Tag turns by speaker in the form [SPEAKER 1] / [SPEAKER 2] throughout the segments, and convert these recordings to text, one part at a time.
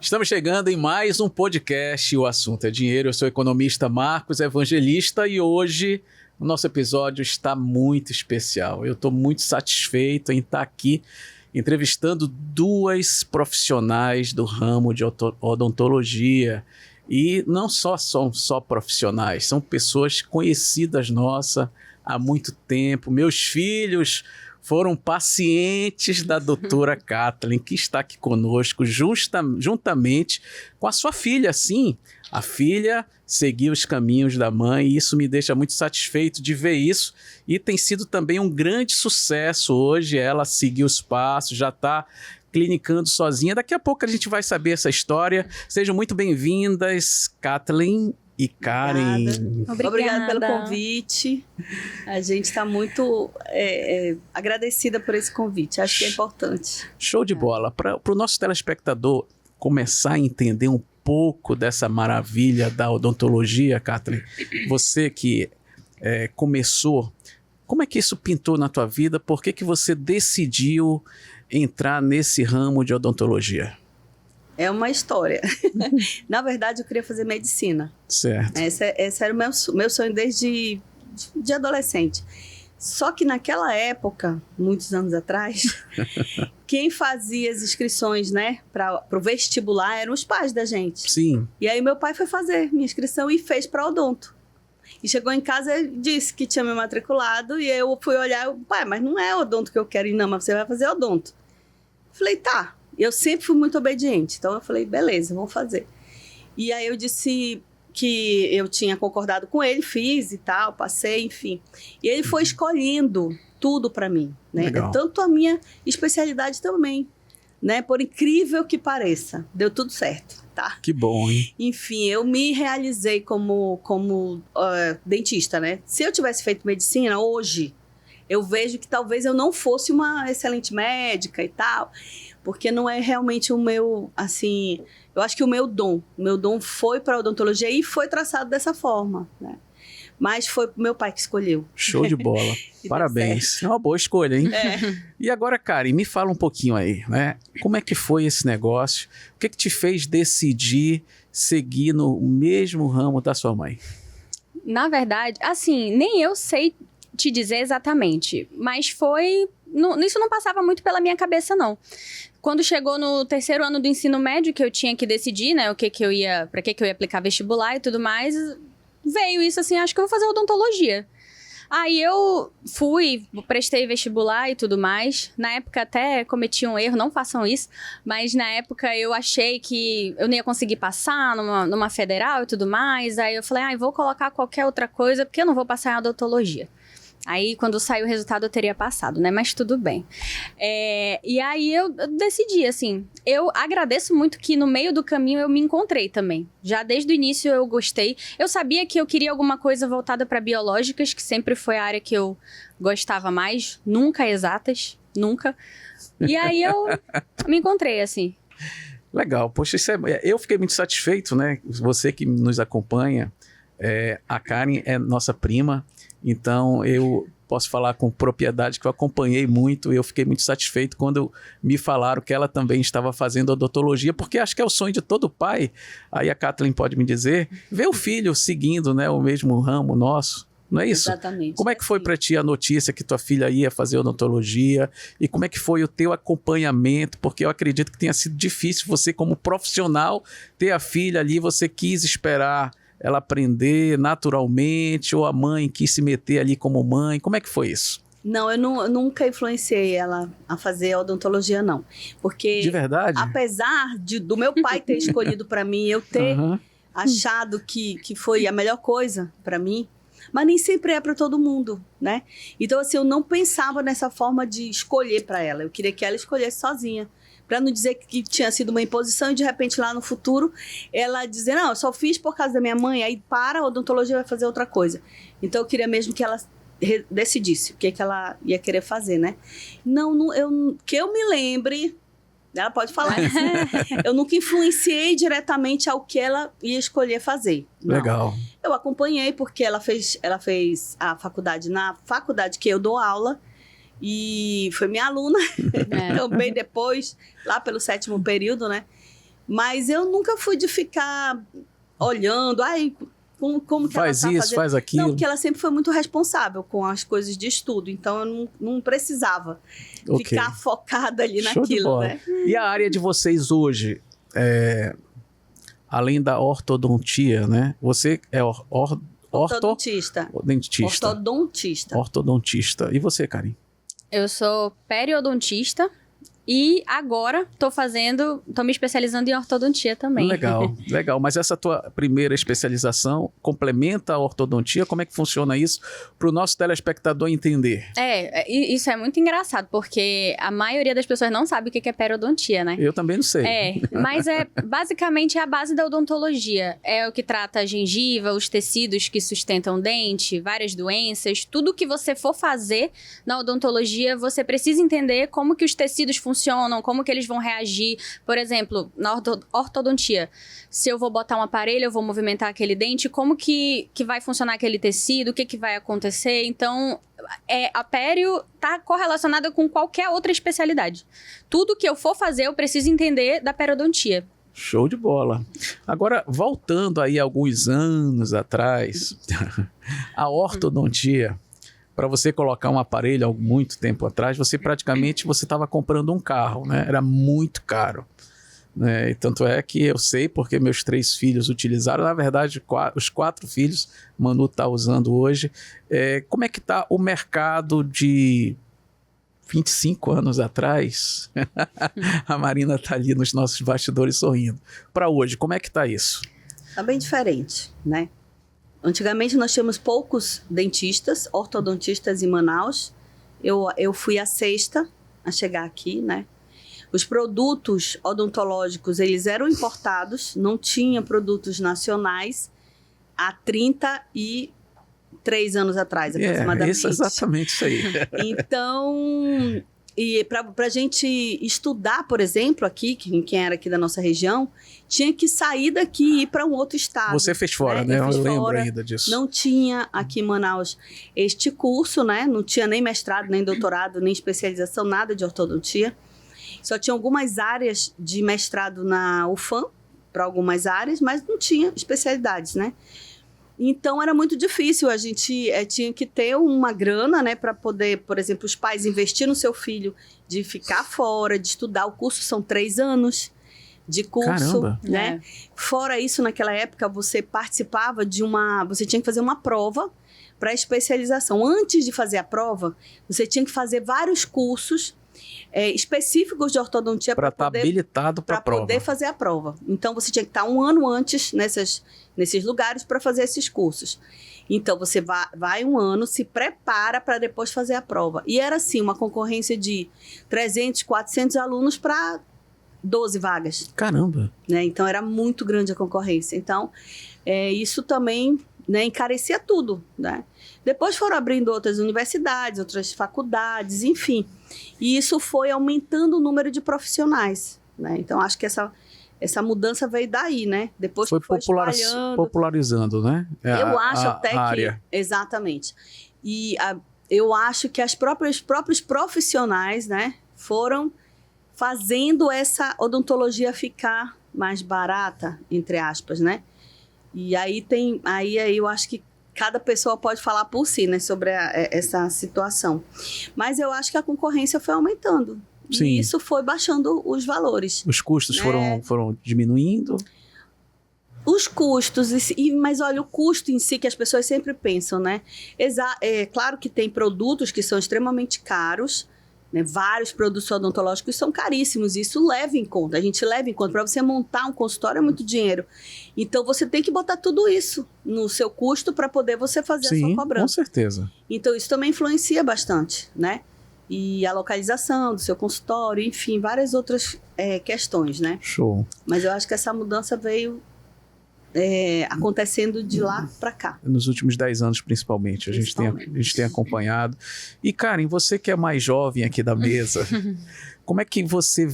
[SPEAKER 1] Estamos chegando em mais um podcast, o assunto é dinheiro. Eu sou o economista Marcos Evangelista e hoje o nosso episódio está muito especial. Eu estou muito satisfeito em estar aqui entrevistando duas profissionais do ramo de odontologia. E não são só profissionais, são pessoas conhecidas nossas há muito tempo. Meus filhos foram pacientes da doutora Kathleen, que está aqui conosco, juntamente com a sua filha. Sim, a filha seguiu os caminhos da mãe e isso me deixa muito satisfeito de ver isso. E tem sido também um grande sucesso hoje, ela seguiu os passos, já está clinicando sozinha. Daqui a pouco a gente vai saber essa história. Sejam muito bem-vindas, Kathleen e Karen.
[SPEAKER 2] Obrigada pelo convite. A gente está muito agradecida por esse convite. Acho que é importante.
[SPEAKER 1] Show de bola. Para o nosso telespectador começar a entender um pouco dessa maravilha da odontologia, Kathleen, você que começou, como é que isso pintou na tua vida? Por que você decidiu entrar nesse ramo de odontologia?
[SPEAKER 2] É uma história. Na verdade, eu queria fazer medicina.
[SPEAKER 1] Certo.
[SPEAKER 2] Esse era o meu sonho desde de adolescente. Só que naquela época, muitos anos atrás, quem fazia as inscrições, né, para o vestibular eram os pais da gente.
[SPEAKER 1] Sim.
[SPEAKER 2] E aí meu pai foi fazer minha inscrição e fez para odonto. E chegou em casa e disse que tinha me matriculado e eu fui olhar, pai, mas não é odonto que eu quero ir não, mas você vai fazer odonto. Falei, tá. Eu sempre fui muito obediente, então eu falei, beleza, vamos fazer. E aí eu disse que eu tinha concordado com ele, fiz e tal, passei, enfim. E ele foi escolhendo tudo para mim, né?
[SPEAKER 1] Legal.
[SPEAKER 2] Tanto a minha especialidade também, né? Por incrível que pareça, deu tudo certo, tá?
[SPEAKER 1] Que bom, hein?
[SPEAKER 2] Enfim, eu me realizei como dentista, né? Se eu tivesse feito medicina hoje, eu vejo que talvez eu não fosse uma excelente médica e tal, porque não é realmente o meu, assim, eu acho que o meu dom foi para a odontologia e foi traçado dessa forma, né? Mas foi meu pai que escolheu.
[SPEAKER 1] Show de bola. Parabéns. É uma boa escolha, hein? E agora, Karen, me fala um pouquinho aí, né? Como é que foi esse negócio? O que te fez decidir seguir no mesmo ramo da sua mãe?
[SPEAKER 3] Na verdade, assim, nem eu sei te dizer exatamente, mas foi... Isso não passava muito pela minha cabeça, não. Quando chegou no terceiro ano do ensino médio, que eu tinha que decidir, né, para que eu ia aplicar vestibular e tudo mais, veio isso assim, acho que eu vou fazer odontologia. Aí eu prestei vestibular e tudo mais. Na época até cometi um erro, não façam isso, mas na época eu achei que eu não ia conseguir passar numa federal e tudo mais. Aí eu falei, vou colocar qualquer outra coisa, porque eu não vou passar em odontologia. Aí, quando saiu o resultado, eu teria passado, né? Mas tudo bem. E aí, eu decidi, assim... Eu agradeço muito que no meio do caminho eu me encontrei também. Já desde o início eu gostei. Eu sabia que eu queria alguma coisa voltada para biológicas, que sempre foi a área que eu gostava mais. Nunca exatas, nunca. E aí, eu me encontrei, assim.
[SPEAKER 1] Legal. Poxa, eu fiquei muito satisfeito, né? Você que nos acompanha, a Karen é nossa prima. Então, eu posso falar com propriedade que eu acompanhei muito e eu fiquei muito satisfeito quando me falaram que ela também estava fazendo odontologia, porque acho que é o sonho de todo pai. Aí a Kathleen pode me dizer, ver o filho seguindo, né, o mesmo ramo nosso, não é isso?
[SPEAKER 2] Exatamente.
[SPEAKER 1] Como é que foi para ti a notícia que tua filha ia fazer odontologia e como é que foi o teu acompanhamento? Porque eu acredito que tenha sido difícil você como profissional ter a filha ali, você quis esperar ela aprender naturalmente ou a mãe quis se meter ali como mãe? Como é que foi isso?
[SPEAKER 2] Não, eu nunca influenciei ela a fazer odontologia, não. Porque... De
[SPEAKER 1] verdade?
[SPEAKER 2] Apesar do meu pai ter escolhido para mim, eu ter achado que foi a melhor coisa para mim, mas nem sempre é para todo mundo, né? Então, assim, eu não pensava nessa forma de escolher para ela. Eu queria que ela escolhesse sozinha. Para não dizer que tinha sido uma imposição e de repente lá no futuro ela dizer, não, eu só fiz por causa da minha mãe, aí a odontologia vai fazer outra coisa. Então eu queria mesmo que ela decidisse o que ela ia querer fazer, né? Que eu me lembre, ela pode falar, eu nunca influenciei diretamente ao que ela ia escolher fazer. Não.
[SPEAKER 1] Legal.
[SPEAKER 2] Eu acompanhei porque ela fez a faculdade na faculdade que eu dou aula. E foi minha aluna também depois, lá pelo 7º período, né? Mas eu nunca fui de ficar olhando, como que
[SPEAKER 1] faz
[SPEAKER 2] ela tá
[SPEAKER 1] isso,
[SPEAKER 2] fazendo.
[SPEAKER 1] faz aquilo.
[SPEAKER 2] Não, porque ela sempre foi muito responsável com as coisas de estudo, então eu não precisava ficar focada ali
[SPEAKER 1] Show de
[SPEAKER 2] naquilo,
[SPEAKER 1] bola.
[SPEAKER 2] né?
[SPEAKER 1] E a área de vocês hoje, além da ortodontia, né? Você é
[SPEAKER 2] Ortodontista.
[SPEAKER 1] Ortodontista. E você, Karin?
[SPEAKER 3] Eu sou periodontista e agora tô me especializando em ortodontia também.
[SPEAKER 1] Legal, legal. Mas essa tua primeira especialização complementa a ortodontia? Como é que funciona isso para o nosso telespectador entender?
[SPEAKER 3] Isso é muito engraçado, porque a maioria das pessoas não sabe o que é periodontia, né?
[SPEAKER 1] Eu também não sei.
[SPEAKER 3] Mas basicamente é a base da odontologia. É o que trata a gengiva, os tecidos que sustentam o dente, várias doenças. Tudo que você for fazer na odontologia, você precisa entender como que os tecidos funcionam, como que eles vão reagir. Por exemplo, na ortodontia, se eu vou botar um aparelho, eu vou movimentar aquele dente, como que vai funcionar aquele tecido, o que vai acontecer. Então, a pério está correlacionada com qualquer outra especialidade. Tudo que eu for fazer, eu preciso entender da periodontia.
[SPEAKER 1] Show de bola. Agora, voltando aí alguns anos atrás, a ortodontia... Para você colocar um aparelho há muito tempo atrás, você estava comprando um carro, né? Era muito caro. Né? E tanto é que eu sei, porque meus 3 filhos utilizaram, na verdade, os 4 filhos, Manu está usando hoje. Como é que está o mercado de 25 anos atrás? A Marina está ali nos nossos bastidores sorrindo. Para hoje, como é que está isso?
[SPEAKER 2] Está bem diferente, né? Antigamente nós tínhamos poucos dentistas, ortodontistas em Manaus. Eu fui a 6ª a chegar aqui, né? Os produtos odontológicos, eles eram importados, não tinha produtos nacionais há 33 anos atrás, aproximadamente.
[SPEAKER 1] Exatamente isso aí.
[SPEAKER 2] Então... E para a gente estudar, por exemplo, aqui, quem era aqui da nossa região, tinha que sair daqui e ir para um outro estado.
[SPEAKER 1] Você fez fora, né? Eu lembro ainda disso.
[SPEAKER 2] Não tinha aqui em Manaus este curso, né? Não tinha nem mestrado, nem doutorado, nem especialização, nada de ortodontia. Só tinha algumas áreas de mestrado na UFAM, para algumas áreas, mas não tinha especialidades, né? Então, era muito difícil, a gente tinha que ter uma grana, né, para poder, por exemplo, os pais investir no seu filho, de ficar fora, de estudar. O curso são 3 anos de curso.
[SPEAKER 1] Caramba.
[SPEAKER 2] Né? Fora isso, naquela época, você participava você tinha que fazer uma prova para especialização. Antes de fazer a prova, você tinha que fazer vários cursos específicos de ortodontia
[SPEAKER 1] para estar habilitado para a prova.
[SPEAKER 2] Para poder fazer a prova. Então, você tinha que estar 1 ano antes nesses lugares para fazer esses cursos. Então, você vai 1 ano, se prepara para depois fazer a prova. E era assim, uma concorrência de 300, 400 alunos para 12 vagas.
[SPEAKER 1] Caramba!
[SPEAKER 2] Né? Então, era muito grande a concorrência. Então, isso também, né, encarecia tudo, né? Depois foram abrindo outras universidades, outras faculdades, enfim. E isso foi aumentando o número de profissionais, né? Então, acho que essa mudança veio daí, né? Depois foi
[SPEAKER 1] popularizando, né?
[SPEAKER 2] Eu acho até que...
[SPEAKER 1] área.
[SPEAKER 2] Exatamente. E eu acho que os próprios profissionais, né, foram fazendo essa odontologia ficar mais barata, entre aspas, né? E aí eu acho que cada pessoa pode falar por si, né, sobre essa situação. Mas eu acho que a concorrência foi aumentando. Sim. E isso foi baixando os valores.
[SPEAKER 1] Os custos foram diminuindo?
[SPEAKER 2] Os custos, mas olha, o custo em si que as pessoas sempre pensam, né? Claro que tem produtos que são extremamente caros, né? Vários produtos odontológicos são caríssimos, isso leva em conta, a gente leva em conta. Para você montar um consultório é muito dinheiro. Então, você tem que botar tudo isso no seu custo para poder você fazer a sua cobrança.
[SPEAKER 1] Com certeza.
[SPEAKER 2] Então, isso também influencia bastante, né? E a localização do seu consultório, enfim, várias outras questões, né?
[SPEAKER 1] Show.
[SPEAKER 2] Mas eu acho que essa mudança veio acontecendo de lá para cá.
[SPEAKER 1] Nos últimos 10 anos, principalmente. A gente tem acompanhado. E, Karin, você que é mais jovem aqui da mesa, como é que você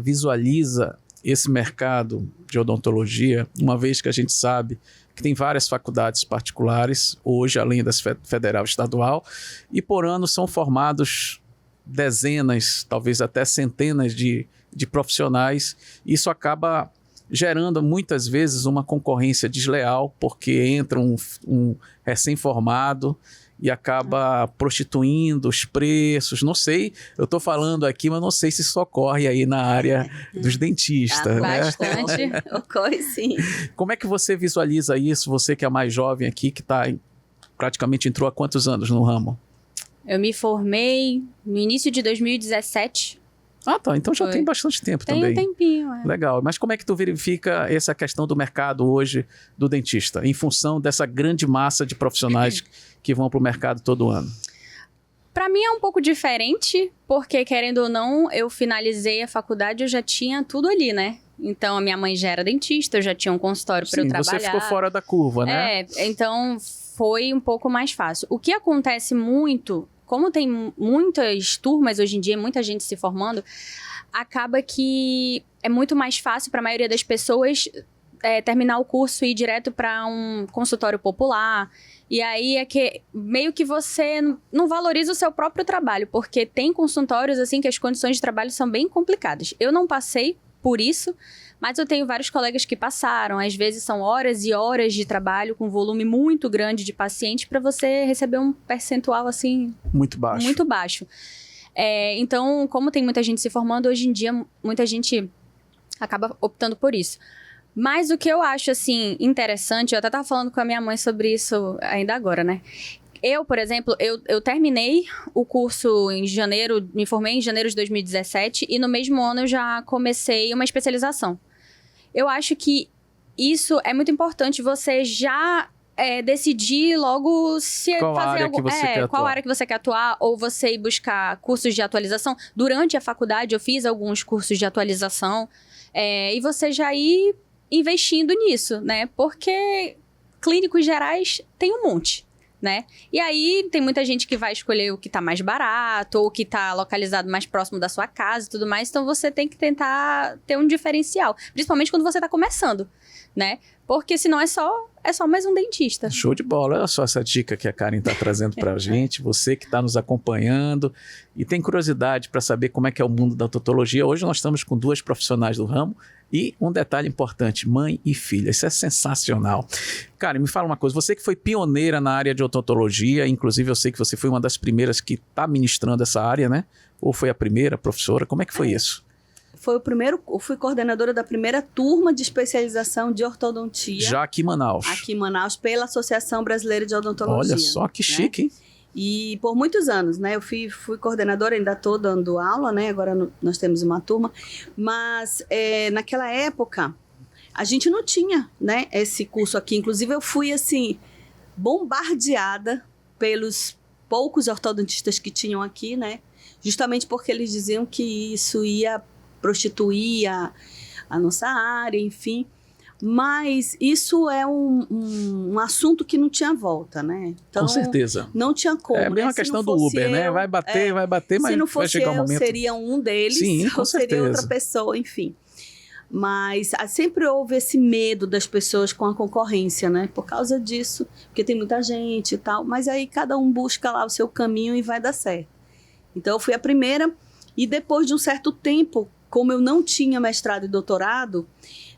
[SPEAKER 1] visualiza esse mercado de odontologia, uma vez que a gente sabe que tem várias faculdades particulares, hoje, além das federal e estadual, e por ano são formados dezenas, talvez até centenas de de profissionais. Isso acaba gerando muitas vezes uma concorrência desleal, porque entra um recém-formado e acaba prostituindo os preços. Não sei, eu estou falando aqui, mas não sei se isso ocorre aí na área dos dentistas.
[SPEAKER 3] Bastante.
[SPEAKER 2] Ocorre, sim.
[SPEAKER 1] Como é que você visualiza isso, você que é mais jovem aqui, que praticamente entrou há quantos anos no ramo?
[SPEAKER 3] Eu me formei no início de 2017.
[SPEAKER 1] Ah, tá. Então já tem bastante tempo também.
[SPEAKER 3] Tem um tempinho,
[SPEAKER 1] Legal. Mas como é que tu verifica essa questão do mercado hoje do dentista, em função dessa grande massa de profissionais que vão para o mercado todo ano?
[SPEAKER 3] Para mim é um pouco diferente, porque querendo ou não, eu finalizei a faculdade, eu já tinha tudo ali, né? Então a minha mãe já era dentista, eu já tinha um consultório para eu trabalhar.
[SPEAKER 1] Você ficou fora da curva, né?
[SPEAKER 3] Então foi um pouco mais fácil. O que acontece muito, como tem muitas turmas hoje em dia, muita gente se formando, acaba que é muito mais fácil para a maioria das pessoas terminar o curso e ir direto para um consultório popular. E aí é que meio que você não valoriza o seu próprio trabalho, porque tem consultórios assim que as condições de trabalho são bem complicadas. Eu não passei por isso, mas eu tenho vários colegas que passaram. Às vezes são horas e horas de trabalho com volume muito grande de pacientes para você receber um percentual assim...
[SPEAKER 1] Muito baixo.
[SPEAKER 3] Muito baixo. Então, como tem muita gente se formando, hoje em dia muita gente acaba optando por isso. Mas o que eu acho, assim, interessante, eu até estava falando com a minha mãe sobre isso ainda agora, né? Eu, por exemplo, eu terminei o curso em janeiro, me formei em janeiro de 2017 e no mesmo ano eu já comecei uma especialização. Eu acho que isso é muito importante, você já decidir logo se
[SPEAKER 1] qual
[SPEAKER 3] fazer
[SPEAKER 1] área que você quer atuar.
[SPEAKER 3] qual área que você quer atuar, ou você ir buscar cursos de atualização. Durante a faculdade eu fiz alguns cursos de atualização e você já ir investindo nisso, né? Porque clínicos gerais tem um monte, né? E aí tem muita gente que vai escolher o que tá mais barato ou o que tá localizado mais próximo da sua casa e tudo mais. Então você tem que tentar ter um diferencial, principalmente quando você tá começando, né? Porque senão é só mais um dentista.
[SPEAKER 1] Show de bola. Olha só essa dica que a Karen está trazendo para a gente. Você que está nos acompanhando e tem curiosidade para saber como é que é o mundo da odontologia. Hoje nós estamos com 2 profissionais do ramo e um detalhe importante, mãe e filha. Isso é sensacional. Karen, me fala uma coisa. Você que foi pioneira na área de odontologia, inclusive eu sei que você foi uma das primeiras que está ministrando essa área, né? Ou foi a primeira professora? Como é que foi isso?
[SPEAKER 2] Eu fui coordenadora da primeira turma de especialização de ortodontia.
[SPEAKER 1] Já aqui em Manaus.
[SPEAKER 2] Aqui em Manaus, pela Associação Brasileira de Odontologia.
[SPEAKER 1] Olha só que chique, hein?
[SPEAKER 2] E por muitos anos, né? Eu fui coordenadora, ainda estou dando aula, né? Agora nós temos uma turma. Mas naquela época, a gente não tinha, né, esse curso aqui. Inclusive, eu fui, assim, bombardeada pelos poucos ortodontistas que tinham aqui, né? Justamente porque eles diziam que isso ia prostituir a nossa área, enfim. Mas isso é um assunto que não tinha volta, né? Então,
[SPEAKER 1] com certeza.
[SPEAKER 2] Não tinha como.
[SPEAKER 1] É a mesma questão do Uber, né? Vai bater, mas
[SPEAKER 2] se não
[SPEAKER 1] vai chegar um momento...
[SPEAKER 2] seria um deles,
[SPEAKER 1] sim, com
[SPEAKER 2] ou seria
[SPEAKER 1] certeza.
[SPEAKER 2] outra pessoa, enfim. Mas sempre houve esse medo das pessoas com a concorrência, né? Por causa disso, porque tem muita gente e tal. Mas aí cada um busca lá o seu caminho e vai dar certo. Então eu fui a primeira e depois de um certo tempo, como eu não tinha mestrado e doutorado,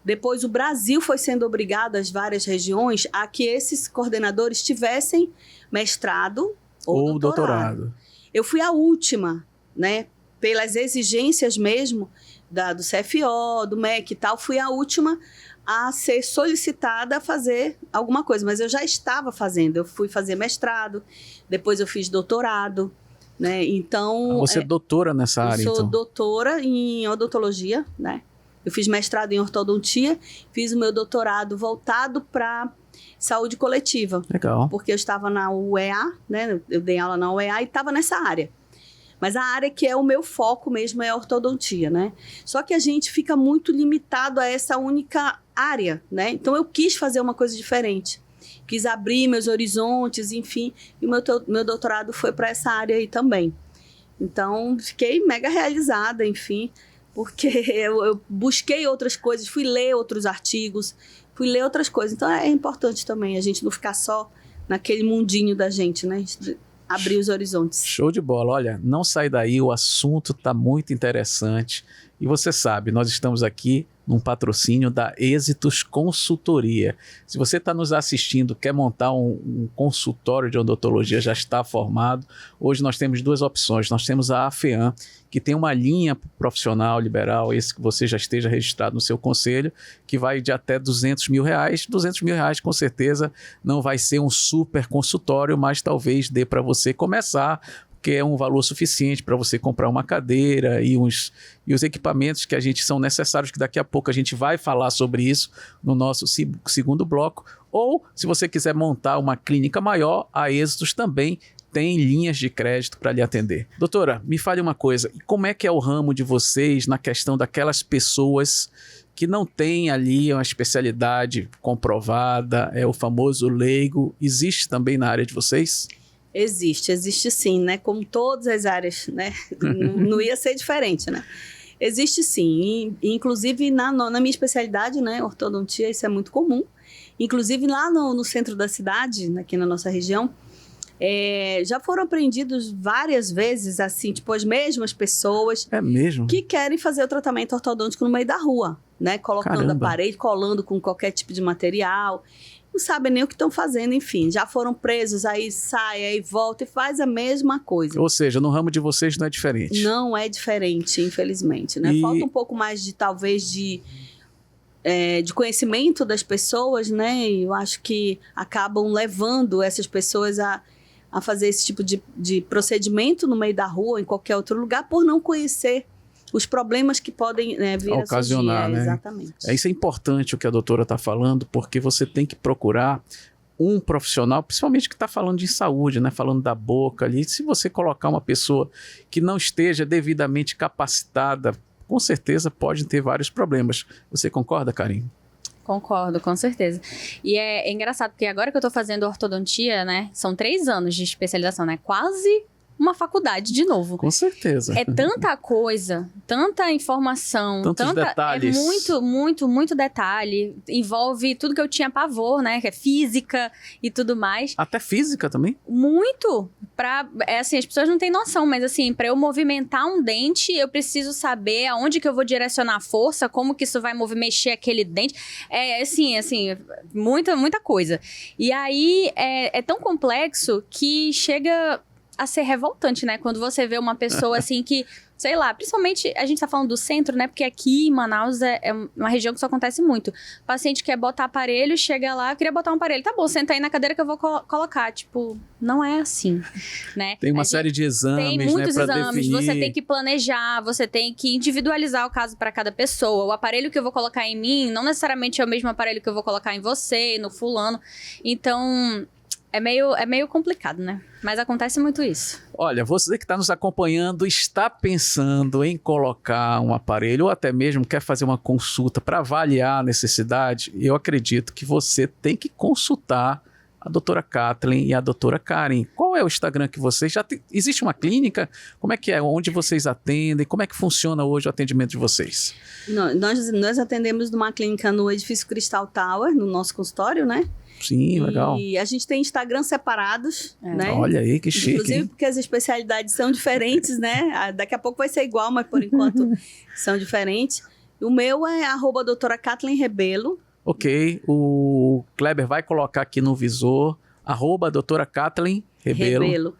[SPEAKER 2] depois o Brasil foi sendo obrigado, as várias regiões, a que esses coordenadores tivessem mestrado ou doutorado. Eu fui a última, né? Pelas exigências mesmo do CFO, do MEC e tal, fui a última a ser solicitada a fazer alguma coisa. Mas eu já estava fazendo, eu fui fazer mestrado, depois eu fiz doutorado, né? Então...
[SPEAKER 1] Você é doutora nessa área, então?
[SPEAKER 2] Eu sou doutora em odontologia, né? Eu fiz mestrado em ortodontia, fiz o meu doutorado voltado para saúde coletiva.
[SPEAKER 1] Legal.
[SPEAKER 2] Porque eu estava na UEA, né? Eu dei aula na UEA e estava nessa área. Mas a área que é o meu foco mesmo é a ortodontia, né? Só que a gente fica muito limitado a essa única área, né? Então eu quis fazer uma coisa diferente. Quis abrir meus horizontes, enfim. E o meu doutorado foi para essa área aí também. Então fiquei mega realizada, enfim. Porque eu busquei outras coisas, fui ler outros artigos, fui ler outras coisas. Então é importante também a gente não ficar só naquele mundinho da gente, né? abrir os horizontes.
[SPEAKER 1] Show de bola. Olha, não sai daí, o assunto está muito interessante. E você sabe, nós estamos aqui num patrocínio da Êxitos Consultoria. Se você está nos assistindo, quer montar um consultório de odontologia, já está formado, hoje nós temos duas opções. Nós temos a AFEAM, que tem uma linha profissional liberal, esse que você já esteja registrado no seu conselho, que vai de até R$200 mil. R$200 mil com certeza não vai ser um super consultório, mas talvez dê para você começar, que é um valor suficiente para você comprar uma cadeira e os equipamentos que são necessários, que daqui a pouco a gente vai falar sobre isso no nosso segundo bloco. Ou, se você quiser montar uma clínica maior, a Êxitos também tem linhas de crédito para lhe atender. Doutora, me fale uma coisa, como é que é o ramo de vocês na questão daquelas pessoas que não têm ali uma especialidade comprovada, é o famoso leigo? Existe também na área de vocês?
[SPEAKER 2] Existe sim, né? Como todas as áreas, né? Não ia ser diferente, né? Existe sim, inclusive na minha especialidade, né? Ortodontia, isso é muito comum. Inclusive lá no centro da cidade, aqui na nossa região, já foram apreendidos várias vezes, assim, tipo, as mesmas pessoas que querem fazer o tratamento ortodôntico no meio da rua, né? Colocando aparelho, colando com qualquer tipo de material. Não sabem nem o que estão fazendo, enfim. Já foram presos, aí sai, aí volta e faz a mesma coisa.
[SPEAKER 1] Ou seja, no ramo de vocês não é diferente.
[SPEAKER 2] Não é diferente, infelizmente, né? Falta um pouco mais talvez de conhecimento das pessoas, né? Eu acho que acabam levando essas pessoas a fazer esse tipo de procedimento no meio da rua, em qualquer outro lugar, por não conhecer os problemas que podem vir a
[SPEAKER 1] ocasionar, né?
[SPEAKER 2] Exatamente.
[SPEAKER 1] Isso é importante o que a doutora está falando, porque você tem que procurar um profissional, principalmente que está falando de saúde, né? Falando da boca ali. Se você colocar uma pessoa que não esteja devidamente capacitada, com certeza pode ter vários problemas. Você concorda, Karim?
[SPEAKER 3] Concordo, com certeza. E é engraçado, porque agora que eu tô fazendo ortodontia, né? São 3 anos de especialização, né? Quase uma faculdade de novo.
[SPEAKER 1] Com certeza.
[SPEAKER 3] É tanta coisa, tanta informação,
[SPEAKER 1] tantos detalhes.
[SPEAKER 3] É muito detalhe. Envolve tudo que eu tinha pavor, né? Que é física e tudo mais.
[SPEAKER 1] Até física também?
[SPEAKER 3] Muito. Assim, as pessoas não têm noção, mas assim, para eu movimentar um dente, eu preciso saber aonde que eu vou direcionar a força, como que isso vai mexer aquele dente. Assim, muita coisa. E aí, é tão complexo que chega a ser revoltante, né? Quando você vê uma pessoa assim que, sei lá, principalmente a gente tá falando do centro, né? Porque aqui em Manaus é uma região que isso acontece muito. O paciente quer botar aparelho, chega lá, queria botar um aparelho. Tá bom, senta aí na cadeira que eu vou colocar. Tipo, não é assim, né?
[SPEAKER 1] Tem uma série de exames,
[SPEAKER 3] tem muitos
[SPEAKER 1] né? Pra
[SPEAKER 3] exames,
[SPEAKER 1] definir.
[SPEAKER 3] você tem que planejar, você tem que individualizar o caso para cada pessoa. O aparelho que eu vou colocar em mim não necessariamente é o mesmo aparelho que eu vou colocar em você, no fulano. Então, é meio complicado, né? Mas acontece muito isso.
[SPEAKER 1] Olha, você que está nos acompanhando está pensando em colocar um aparelho ou até mesmo quer fazer uma consulta para avaliar a necessidade, eu acredito que você tem que consultar a doutora Kathleen e a doutora Karen. Qual é o Instagram que vocês... Existe uma clínica? Como é que é? Onde vocês atendem? Como é que funciona hoje o atendimento de vocês?
[SPEAKER 2] Nós atendemos numa clínica no edifício Crystal Tower, no nosso consultório, né?
[SPEAKER 1] Sim, legal.
[SPEAKER 2] E a gente tem Instagram separados, né?
[SPEAKER 1] Olha aí, que chique.
[SPEAKER 2] Inclusive,
[SPEAKER 1] hein?
[SPEAKER 2] porque as especialidades são diferentes, né? Daqui a pouco vai ser igual, mas por enquanto são diferentes. O meu é @doutora Kathleen Rebelo.
[SPEAKER 1] Ok, o Kleber vai colocar aqui no visor, @doutora Kathleen Rebelo.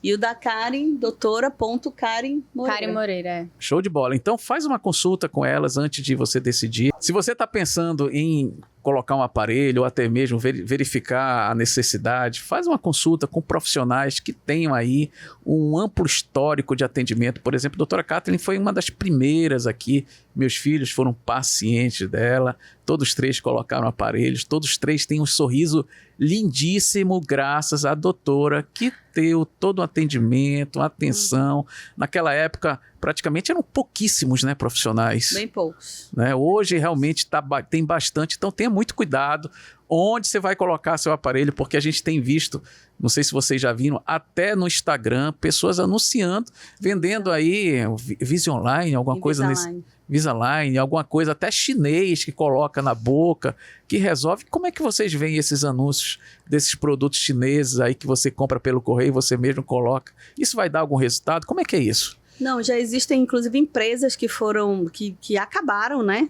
[SPEAKER 2] E o da Karen, doutora.Karen Moreira.
[SPEAKER 3] Karen Moreira,
[SPEAKER 1] Show de bola. Então faz uma consulta com elas antes de você decidir. Se você está pensando em colocar um aparelho ou até mesmo verificar a necessidade, faz uma consulta com profissionais que tenham aí um amplo histórico de atendimento. Por exemplo, a doutora Kathleen foi uma das primeiras aqui. Meus filhos foram pacientes dela. Todos 3 colocaram aparelhos. Todos 3 têm um sorriso lindíssimo graças à doutora que deu todo o atendimento, atenção. Naquela época, praticamente eram pouquíssimos, né, profissionais.
[SPEAKER 2] Bem poucos.
[SPEAKER 1] Né? Hoje, realmente, tem bastante. Então, tenha muito cuidado onde você vai colocar seu aparelho, porque a gente tem visto, não sei se vocês já viram, até no Instagram, pessoas anunciando, vendendo aí Visionline, alguma coisa nesse... Invisalign, alguma coisa até chinês que coloca na boca, que resolve. Como é que vocês veem esses anúncios desses produtos chineses aí que você compra pelo correio e você mesmo coloca? Isso vai dar algum resultado? Como é que é isso?
[SPEAKER 2] Não, já existem inclusive empresas que foram, que acabaram, né?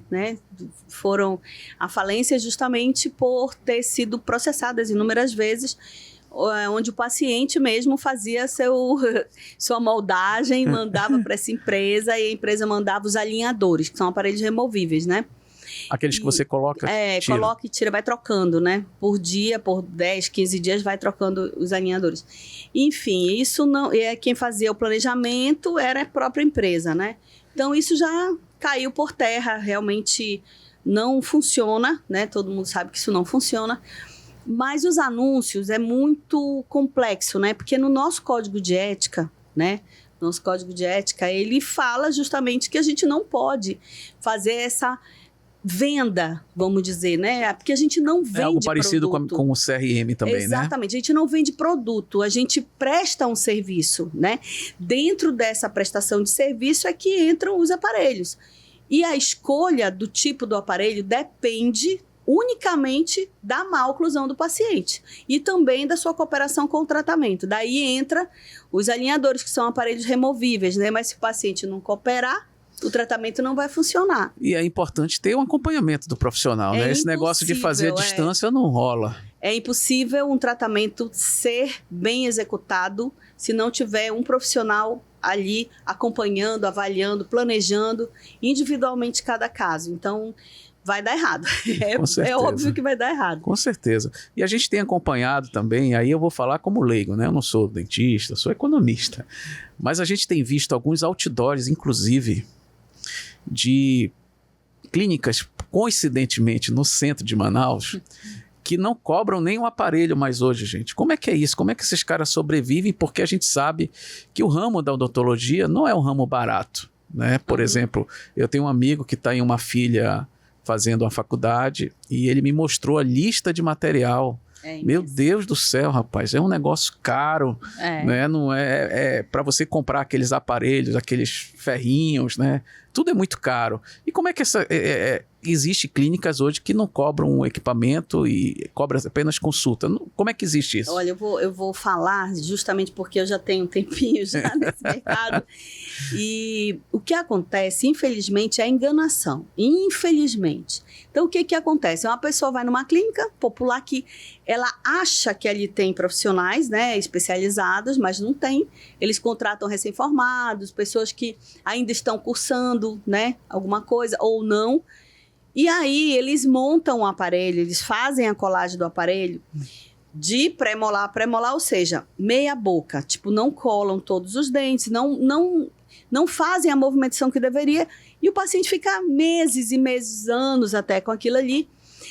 [SPEAKER 2] Foram à falência justamente por ter sido processadas inúmeras vezes, onde o paciente mesmo fazia sua moldagem, mandava para essa empresa e a empresa mandava os alinhadores, que são aparelhos removíveis, né?
[SPEAKER 1] Aqueles que você coloca, tira.
[SPEAKER 2] Coloca e tira, vai trocando, né? Por dia, por 10, 15 dias, vai trocando os alinhadores. Enfim, isso não... Quem fazia o planejamento era a própria empresa, né? Então, isso já caiu por terra, realmente não funciona, né? Todo mundo sabe que isso não funciona. Mas os anúncios é muito complexo, né? Porque no nosso código de ética, né? Nosso código de ética, ele fala justamente que a gente não pode fazer essa venda, vamos dizer, né? Porque a gente não vende
[SPEAKER 1] algo parecido
[SPEAKER 2] produto.
[SPEAKER 1] com o CRM também, né?
[SPEAKER 2] Exatamente. A gente não vende produto, a gente presta um serviço, né? Dentro dessa prestação de serviço é que entram os aparelhos. E a escolha do tipo do aparelho depende unicamente da má oclusão do paciente e também da sua cooperação com o tratamento. Daí entra os alinhadores, que são aparelhos removíveis, né? Mas se o paciente não cooperar, o tratamento não vai funcionar.
[SPEAKER 1] E é importante ter um acompanhamento do profissional, né? Esse negócio de fazer a distância não rola.
[SPEAKER 2] É impossível um tratamento ser bem executado se não tiver um profissional ali acompanhando, avaliando, planejando individualmente cada caso. Então, vai dar errado. É óbvio que vai dar errado.
[SPEAKER 1] Com certeza. E a gente tem acompanhado também, aí eu vou falar como leigo, né? Eu não sou dentista, sou economista. Mas a gente tem visto alguns outdoors, inclusive, de clínicas, coincidentemente, no centro de Manaus, que não cobram nem um aparelho mais hoje, gente. Como é que é isso? Como é que esses caras sobrevivem? Porque a gente sabe que o ramo da odontologia não é um ramo barato, né? Por exemplo, eu tenho um amigo que está em uma filha fazendo uma faculdade e ele me mostrou a lista de material. Meu Deus do céu, rapaz, é um negócio caro, né? Não é para você comprar aqueles aparelhos, aqueles ferrinhos, né? Tudo é muito caro. E como é que existe clínicas hoje que não cobram um equipamento e cobram apenas consulta? Como é que existe isso?
[SPEAKER 2] Olha, eu vou falar justamente porque eu já tenho um tempinho já nesse mercado. E o que acontece, infelizmente, é a enganação. Infelizmente. Então, o que acontece? Uma pessoa vai numa clínica popular que ela acha que ali tem profissionais, né, especializados, mas não tem. Eles contratam recém-formados, pessoas que ainda estão cursando, né, alguma coisa, ou não. E aí, eles montam o aparelho, eles fazem a colagem do aparelho de pré-molar a pré-molar, ou seja, meia boca. Tipo, não colam todos os dentes, não fazem a movimentação que deveria. E o paciente fica meses e meses, anos até com aquilo ali,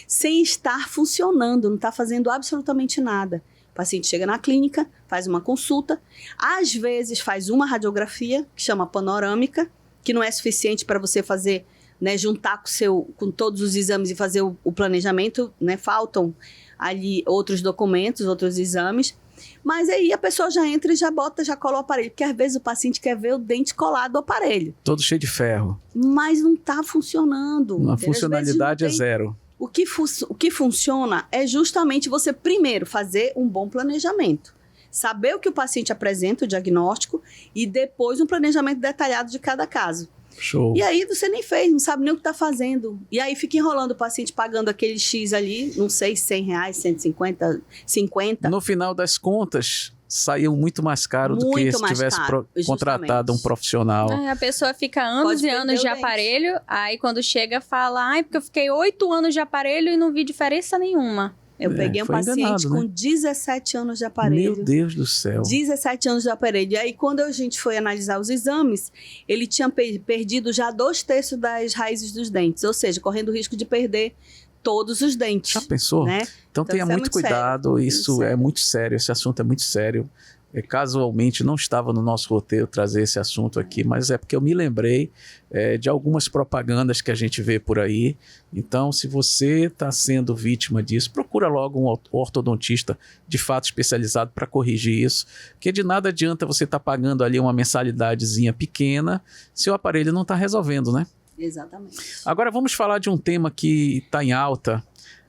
[SPEAKER 2] sem estar funcionando, não está fazendo absolutamente nada. O paciente chega na clínica, faz uma consulta, às vezes faz uma radiografia, que chama panorâmica, que não é suficiente para você fazer, né, juntar com todos os exames e fazer o planejamento, né, faltam ali outros documentos, outros exames, mas aí a pessoa já entra e já cola o aparelho, porque às vezes o paciente quer ver o dente colado do aparelho.
[SPEAKER 1] Todo cheio de ferro.
[SPEAKER 2] Mas não está funcionando.
[SPEAKER 1] A funcionalidade é zero.
[SPEAKER 2] O que funciona é justamente você primeiro fazer um bom planejamento. Saber o que o paciente apresenta, o diagnóstico, e depois um planejamento detalhado de cada caso.
[SPEAKER 1] Show.
[SPEAKER 2] E aí você nem fez, não sabe nem o que está fazendo. E aí fica enrolando o paciente pagando aquele X ali, não sei, R$100, 150, 50.
[SPEAKER 1] No final das contas, saiu muito mais caro do que se tivesse contratado um profissional.
[SPEAKER 3] A pessoa fica anos e anos de aparelho, aí quando chega fala, porque eu fiquei 8 anos de aparelho e não vi diferença nenhuma.
[SPEAKER 2] Eu peguei um paciente com 17 anos de aparelho.
[SPEAKER 1] Meu Deus do céu.
[SPEAKER 2] 17 anos de aparelho. E aí, quando a gente foi analisar os exames, ele tinha perdido já 2/3 das raízes dos dentes. Ou seja, correndo o risco de perder todos os dentes.
[SPEAKER 1] Já pensou?
[SPEAKER 2] Né?
[SPEAKER 1] Então tenha muito cuidado. Sério. Isso é muito sério. Esse assunto é muito sério. Casualmente não estava no nosso roteiro trazer esse assunto aqui, mas é porque eu me lembrei de algumas propagandas que a gente vê por aí. Então, se você está sendo vítima disso, procura logo um ortodontista de fato especializado para corrigir isso, porque de nada adianta você estar pagando ali uma mensalidadezinha pequena se o aparelho não está resolvendo, né?
[SPEAKER 2] Exatamente.
[SPEAKER 1] Agora vamos falar de um tema que está em alta.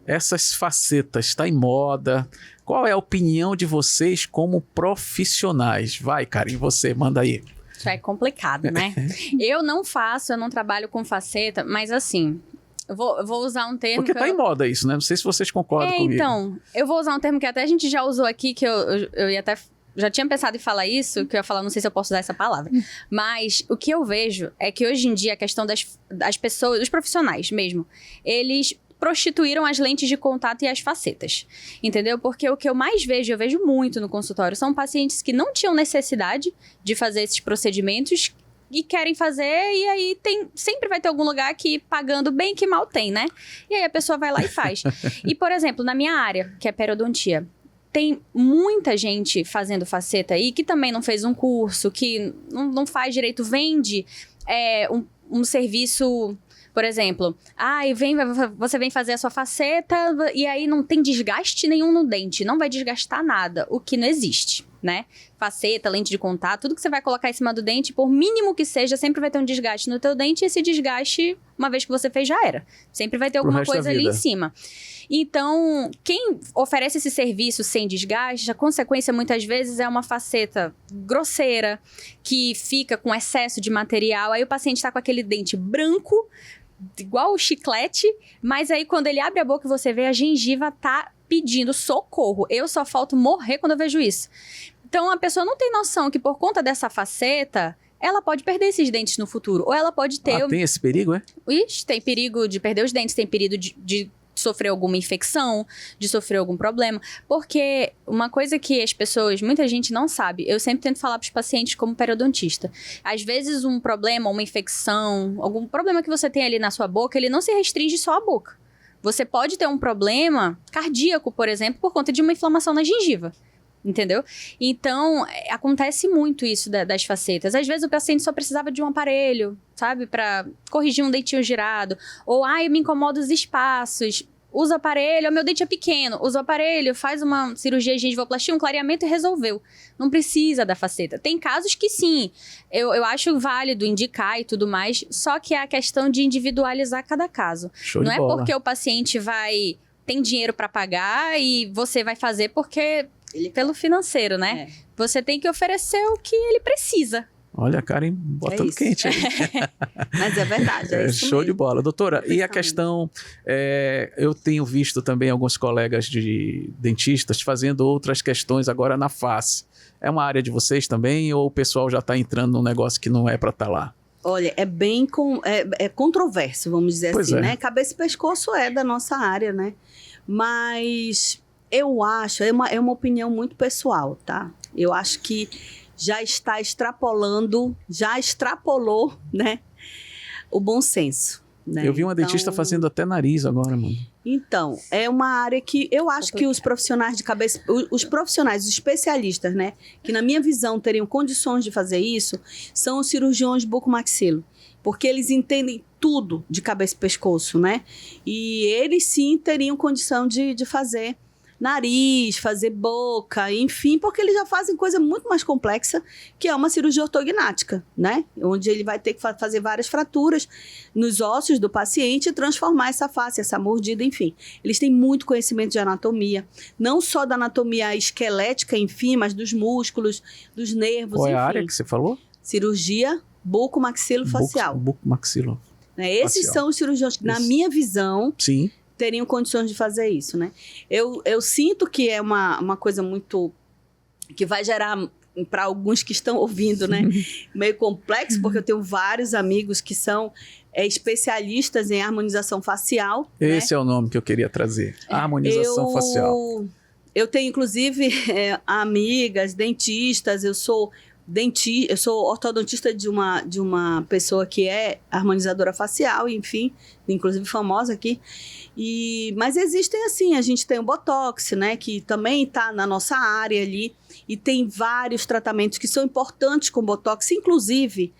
[SPEAKER 1] Essas facetas, está em moda. Qual é a opinião de vocês como profissionais? Vai, Karen, você, manda aí.
[SPEAKER 3] Isso é complicado, né? Eu não trabalho com faceta, mas assim, eu vou usar um termo...
[SPEAKER 1] Porque está em moda isso, né? Não sei se vocês concordam comigo.
[SPEAKER 3] Então, eu vou usar um termo que até a gente já usou aqui, que eu ia até... Já tinha pensado em falar isso, que eu ia falar, não sei se eu posso usar essa palavra. Mas o que eu vejo é que hoje em dia a questão das pessoas, dos profissionais mesmo, eles prostituíram as lentes de contato e as facetas, entendeu? Porque o que eu mais vejo, eu vejo muito no consultório, são pacientes que não tinham necessidade de fazer esses procedimentos e querem fazer, e aí sempre vai ter algum lugar que pagando bem que mal tem, né? E aí a pessoa vai lá e faz. E, por exemplo, na minha área, que é periodontia, tem muita gente fazendo faceta aí que também não fez um curso, que não faz direito, vende um serviço... Por exemplo, você vem fazer a sua faceta e aí não tem desgaste nenhum no dente, não vai desgastar nada, o que não existe, né? Faceta, lente de contato, tudo que você vai colocar em cima do dente, por mínimo que seja, sempre vai ter um desgaste no teu dente e esse desgaste, uma vez que você fez, já era. Sempre vai ter alguma coisa ali em cima. Então, quem oferece esse serviço sem desgaste, a consequência muitas vezes é uma faceta grosseira, que fica com excesso de material, aí o paciente está com aquele dente branco, igual o chiclete, mas aí quando ele abre a boca e você vê, a gengiva tá pedindo socorro. Eu só falto morrer quando eu vejo isso. Então a pessoa não tem noção que por conta dessa faceta, ela pode perder esses dentes no futuro. Ou ela pode ter...
[SPEAKER 1] tem esse perigo, é?
[SPEAKER 3] Ixi, tem perigo de perder os dentes, tem perigo de sofrer alguma infecção, de sofrer algum problema. Porque uma coisa que as pessoas, muita gente não sabe, eu sempre tento falar para os pacientes como periodontista. Às vezes um problema, uma infecção, algum problema que você tem ali na sua boca, ele não se restringe só à boca. Você pode ter um problema cardíaco, por exemplo, por conta de uma inflamação na gengiva. Entendeu? Então, acontece muito isso das facetas. Às vezes o paciente só precisava de um aparelho, sabe? Para corrigir um dentinho girado. Ou, eu me incomodo os espaços. Usa o aparelho, meu dente é pequeno. Usa o aparelho, faz uma cirurgia de gengivoplastia, um clareamento e resolveu. Não precisa da faceta. Tem casos que sim, eu acho válido indicar e tudo mais, só que é a questão de individualizar cada caso.
[SPEAKER 1] Show de
[SPEAKER 3] bola. Não é porque o paciente tem dinheiro para pagar e você vai fazer porque... pelo financeiro, né? Você tem que oferecer o que ele precisa.
[SPEAKER 1] Olha, Karen, botando quente aí.
[SPEAKER 2] Mas é verdade, é isso
[SPEAKER 1] show
[SPEAKER 2] mesmo.
[SPEAKER 1] De bola. Doutora, e a questão, eu tenho visto também alguns colegas de dentistas fazendo outras questões agora na face. É uma área de vocês também ou o pessoal já está entrando num negócio que não é para estar lá?
[SPEAKER 2] Olha, é bem controverso, vamos dizer assim, né? Cabeça e pescoço é da nossa área, né? Mas... eu acho, é uma opinião muito pessoal, tá? Eu acho que já extrapolou, né? O bom senso, né?
[SPEAKER 1] Eu vi uma dentista fazendo até nariz agora, mano.
[SPEAKER 2] Então, é uma área que eu acho que os profissionais de cabeça, os profissionais, os especialistas, né? Que na minha visão teriam condições de fazer isso, são os cirurgiões bucomaxilo. Porque eles entendem tudo de cabeça e pescoço, né? E eles sim teriam condição de fazer nariz, fazer boca, enfim, porque eles já fazem coisa muito mais complexa, que é uma cirurgia ortognática, né? Onde ele vai ter que fazer várias fraturas nos ossos do paciente e transformar essa face, essa mordida, enfim. Eles têm muito conhecimento de anatomia, não só da anatomia esquelética, enfim, mas dos músculos, dos nervos,
[SPEAKER 1] Qual
[SPEAKER 2] enfim.
[SPEAKER 1] é a área que você falou?
[SPEAKER 2] Cirurgia bucomaxilofacial.
[SPEAKER 1] Bucomaxilo.
[SPEAKER 2] Esses são os cirurgiões que, na minha visão...
[SPEAKER 1] sim.
[SPEAKER 2] teriam condições de fazer isso, né? Eu sinto que é uma coisa muito... que vai gerar, para alguns que estão ouvindo, né? Meio complexo, porque eu tenho vários amigos que são especialistas em harmonização facial.
[SPEAKER 1] Esse é o nome que eu queria trazer. Harmonização facial.
[SPEAKER 2] Eu tenho, inclusive, amigas, dentistas, eu sou ortodontista de uma pessoa que é harmonizadora facial, enfim, inclusive famosa aqui. Mas existem assim, a gente tem o Botox, né, que também está na nossa área ali, e tem vários tratamentos que são importantes com Botox, inclusive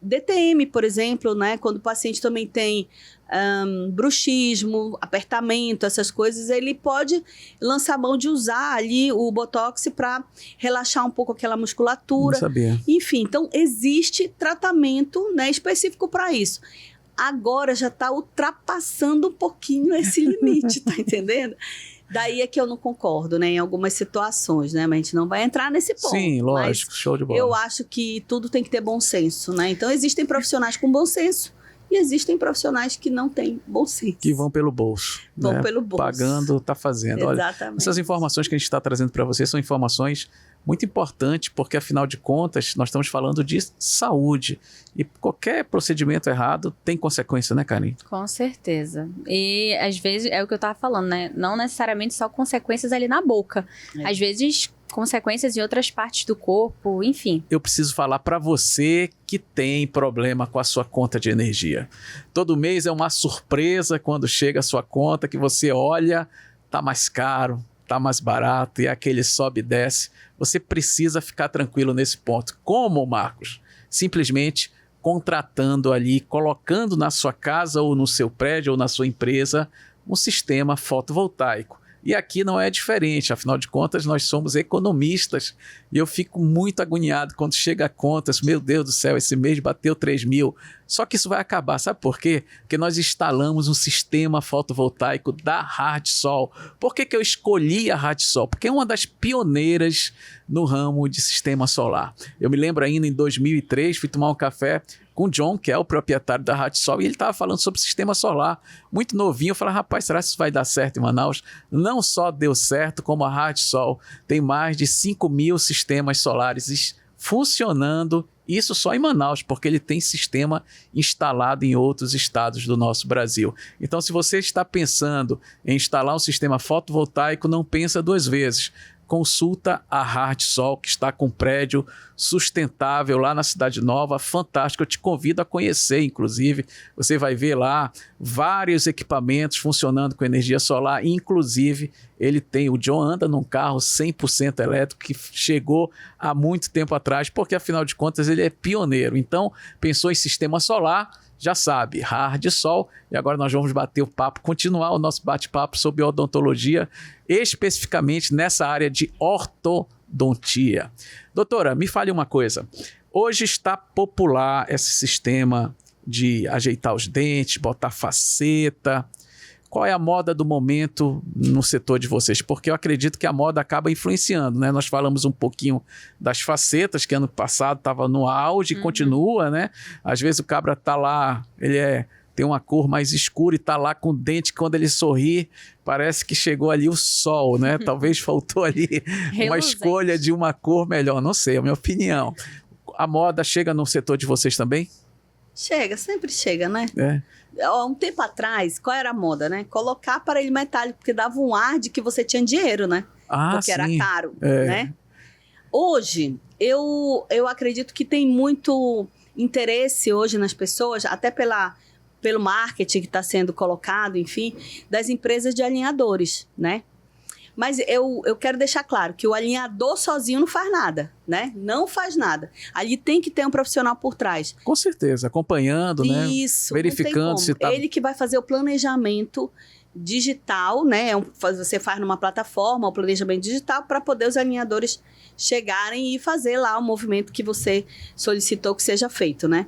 [SPEAKER 2] DTM, por exemplo, né? Quando o paciente também tem bruxismo, apertamento, essas coisas, ele pode lançar mão de usar ali o Botox para relaxar um pouco aquela musculatura.
[SPEAKER 1] Não sabia.
[SPEAKER 2] Enfim, então existe tratamento, né, específico para isso. Agora já está ultrapassando um pouquinho esse limite, tá entendendo? Daí é que eu não concordo, né, em algumas situações, né, mas a gente não vai entrar nesse ponto.
[SPEAKER 1] Sim, lógico, show de bola.
[SPEAKER 2] Eu acho que tudo tem que ter bom senso, né? Então existem profissionais com bom senso e existem profissionais que não têm bom senso.
[SPEAKER 1] Que vão pelo bolso.
[SPEAKER 2] Vão
[SPEAKER 1] né?
[SPEAKER 2] pelo bolso.
[SPEAKER 1] Pagando, tá fazendo.
[SPEAKER 2] Exatamente.
[SPEAKER 1] Olha, essas informações que a gente está trazendo para vocês são informações muito importantes, porque afinal de contas nós estamos falando de saúde e qualquer procedimento errado tem consequência, né, Karen?
[SPEAKER 3] Com certeza. E às vezes é o que eu estava falando, né? Não necessariamente só consequências ali na boca. Às vezes consequências em outras partes do corpo, enfim.
[SPEAKER 1] Eu preciso falar para você que tem problema com a sua conta de energia. Todo mês é uma surpresa quando chega a sua conta que você olha, tá mais caro, tá mais barato e aquele sobe e desce. Você precisa ficar tranquilo nesse ponto. Como, Marcos? Simplesmente contratando ali, colocando na sua casa ou no seu prédio ou na sua empresa um sistema fotovoltaico. E aqui não é diferente, afinal de contas nós somos economistas e eu fico muito agoniado quando chega a contas, meu Deus do céu, esse mês bateu 3 mil, só que isso vai acabar, sabe por quê? Porque nós instalamos um sistema fotovoltaico da Hardsol. Por que eu escolhi a Hardsol? Porque é uma das pioneiras no ramo de sistema solar. Eu me lembro ainda em 2003, fui tomar um café com o John, que é o proprietário da Hardsol, e ele estava falando sobre sistema solar, muito novinho. Eu falei, rapaz, será que isso vai dar certo em Manaus? Não só deu certo, como a Hardsol tem mais de 5 mil sistemas solares funcionando, isso só em Manaus, porque ele tem sistema instalado em outros estados do nosso Brasil. Então, se você está pensando em instalar um sistema fotovoltaico, não pensa 2 vezes. Consulta a Hardsol, que está com um prédio sustentável lá na Cidade Nova, fantástico. Eu te convido a conhecer, inclusive. Você vai ver lá vários equipamentos funcionando com energia solar, inclusive o John anda num carro 100% elétrico que chegou há muito tempo atrás, porque afinal de contas ele é pioneiro. Então, pensou em sistema solar, já sabe, Hardsol. E agora nós vamos bater o papo, continuar o nosso bate-papo sobre odontologia, especificamente nessa área de ortodontia. Doutora, me fale uma coisa. Hoje está popular esse sistema de ajeitar os dentes, botar faceta. Qual é a moda do momento no setor de vocês? Porque eu acredito que a moda acaba influenciando, né? Nós falamos um pouquinho das facetas, que ano passado estava no auge e continua, né? Às vezes o cabra está lá, tem uma cor mais escura e está lá com o dente, quando ele sorri, parece que chegou ali o sol, né? Talvez faltou ali uma escolha de uma cor melhor, não sei, é a minha opinião. A moda chega no setor de vocês também?
[SPEAKER 2] Chega, sempre chega, né? Um tempo atrás, qual era a moda, né? Colocar aparelho metálico, porque dava um ar de que você tinha dinheiro, né? Porque
[SPEAKER 1] sim.
[SPEAKER 2] era caro, né? Hoje, eu acredito que tem muito interesse hoje nas pessoas, até pelo marketing que está sendo colocado, enfim, das empresas de alinhadores, né? Mas eu quero deixar claro que o alinhador sozinho não faz nada, né? Não faz nada. Ali tem que ter um profissional por trás.
[SPEAKER 1] Com certeza, acompanhando, né?
[SPEAKER 2] Isso,
[SPEAKER 1] verificando se está...
[SPEAKER 2] Ele que vai fazer o planejamento digital, né? Você faz numa plataforma o planejamento digital para poder os alinhadores chegarem e fazer lá o movimento que você solicitou que seja feito, né?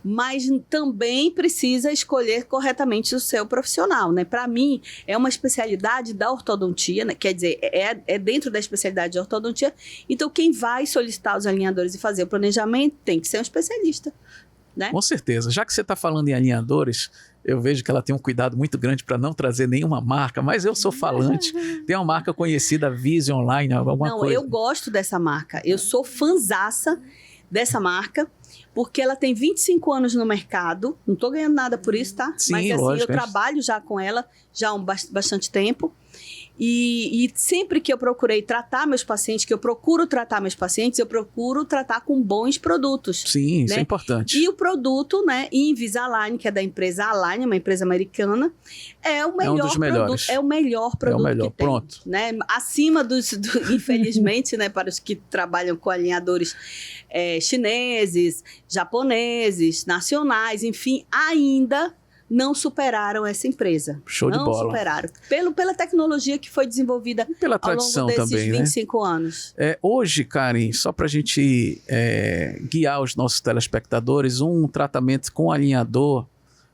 [SPEAKER 2] Mas também precisa escolher corretamente o seu profissional, né? Para mim, é uma especialidade da ortodontia, né? Quer dizer, é dentro da especialidade de ortodontia. Então, quem vai solicitar os alinhadores e fazer o planejamento tem que ser um especialista, né?
[SPEAKER 1] Com certeza. Já que você está falando em alinhadores, eu vejo que ela tem um cuidado muito grande para não trazer nenhuma marca, mas eu sou falante. Tem uma marca conhecida, Vision Online, alguma coisa?
[SPEAKER 2] Não, eu gosto dessa marca. Eu sou fanzaça dessa marca, porque ela tem 25 anos no mercado. Não estou ganhando nada por isso, tá?
[SPEAKER 1] Sim,
[SPEAKER 2] mas assim,
[SPEAKER 1] lógico,
[SPEAKER 2] eu trabalho já com ela já há bastante tempo. E sempre que eu procurei tratar meus pacientes, eu procuro tratar com bons produtos.
[SPEAKER 1] Sim,
[SPEAKER 2] né?
[SPEAKER 1] Isso é importante.
[SPEAKER 2] E o produto, né, Invisalign, que é da empresa Align, uma empresa americana, é o melhor produto. É o melhor produto que tem.
[SPEAKER 1] Pronto.
[SPEAKER 2] Né? Acima infelizmente, né, para os que trabalham com alinhadores chineses, japoneses, nacionais, enfim, ainda não superaram essa empresa.
[SPEAKER 1] Show de bola.
[SPEAKER 2] Não superaram. Pela tecnologia que foi desenvolvida
[SPEAKER 1] pela tradição
[SPEAKER 2] ao longo desses
[SPEAKER 1] também,
[SPEAKER 2] 25 anos.
[SPEAKER 1] Hoje, Karen, só para a gente guiar os nossos telespectadores, um tratamento com alinhador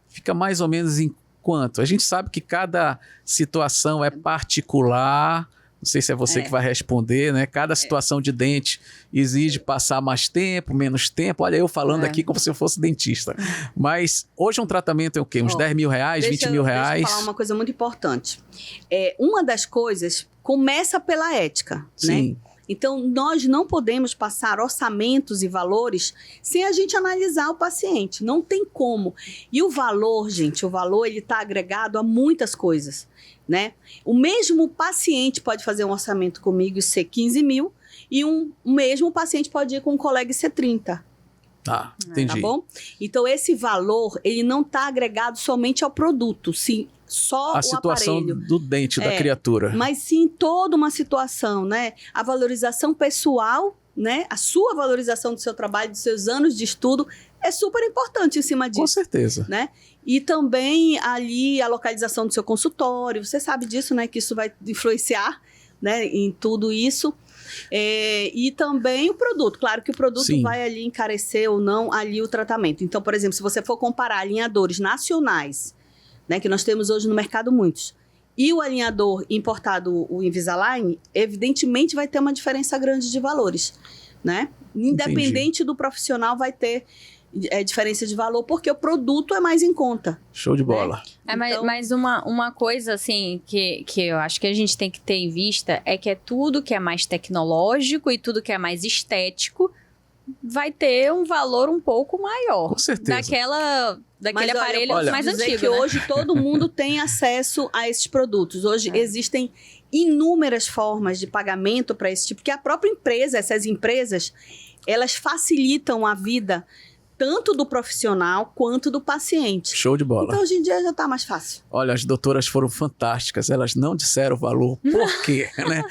[SPEAKER 1] fica mais ou menos em quanto? A gente sabe que cada situação é particular. Não sei se é você que vai responder, né? Cada situação de dente exige passar mais tempo, menos tempo. Olha, eu falando aqui como se eu fosse dentista. Mas hoje um tratamento é o quê? Uns 10 mil reais, 20 mil reais?
[SPEAKER 2] Deixa eu falar uma coisa muito importante. Uma das coisas começa pela ética,
[SPEAKER 1] Sim.
[SPEAKER 2] né? Então, nós não podemos passar orçamentos e valores sem a gente analisar o paciente. Não tem como. E o valor, gente, ele está agregado a muitas coisas, né? O mesmo paciente pode fazer um orçamento comigo e ser 15 mil, e o mesmo paciente pode ir com um colega e ser 30.
[SPEAKER 1] Tá, entendi.
[SPEAKER 2] Tá bom? Então, esse valor, ele não está agregado somente ao produto, sim, só
[SPEAKER 1] a situação
[SPEAKER 2] aparelho.
[SPEAKER 1] Do dente da criatura.
[SPEAKER 2] Mas sim toda uma situação, né? A valorização pessoal, né? A sua valorização do seu trabalho, dos seus anos de estudo é super importante em cima disso.
[SPEAKER 1] Com certeza.
[SPEAKER 2] Né? E também ali a localização do seu consultório. Você sabe disso, né? Que isso vai influenciar, né, em tudo isso. E também o produto. Claro que o produto
[SPEAKER 1] Sim.
[SPEAKER 2] vai ali encarecer ou não ali o tratamento. Então, por exemplo, se você for comparar alinhadores nacionais, né, que nós temos hoje no mercado muitos, e o alinhador importado, o Invisalign, evidentemente vai ter uma diferença grande de valores, né? Independente do profissional, vai ter diferença de valor, porque o produto é mais em conta.
[SPEAKER 1] Show de bola.
[SPEAKER 2] Né? Então,
[SPEAKER 3] mas uma coisa, assim, que eu acho que a gente tem que ter em vista é que tudo que é mais tecnológico e tudo que é mais estético vai ter um valor um pouco maior.
[SPEAKER 1] Com certeza.
[SPEAKER 3] Daquele aparelho mais antigo,
[SPEAKER 2] que
[SPEAKER 3] né?
[SPEAKER 2] hoje todo mundo tem acesso a esses produtos. Hoje existem inúmeras formas de pagamento para esse tipo, porque a própria empresa, essas empresas, elas facilitam a vida tanto do profissional quanto do paciente.
[SPEAKER 1] Show de bola.
[SPEAKER 2] Então, hoje em dia já está mais fácil.
[SPEAKER 1] Olha, as doutoras foram fantásticas. Elas não disseram o valor. Por quê? Né?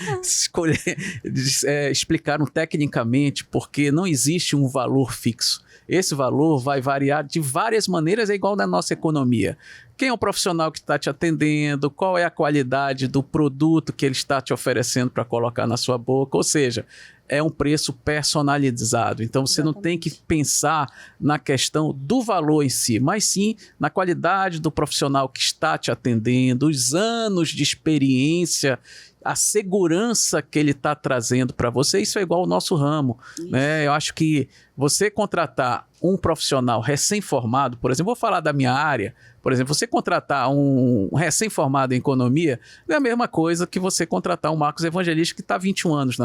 [SPEAKER 1] Explicaram tecnicamente porque não existe um valor fixo. Esse valor vai variar de várias maneiras, é igual na nossa economia. Quem é o profissional que está te atendendo? Qual é a qualidade do produto que ele está te oferecendo para colocar na sua boca? Ou seja, é um preço personalizado. Então, você não tem que pensar na questão do valor em si, mas sim na qualidade do profissional que está te atendendo, os anos de experiência, a segurança que ele está trazendo para você. Isso é igual ao nosso ramo, né? Eu acho que você contratar um profissional recém-formado, por exemplo, vou falar da minha área, por exemplo, você contratar um recém-formado em economia não é a mesma coisa que você contratar um Marcos Evangelista que está há 21 anos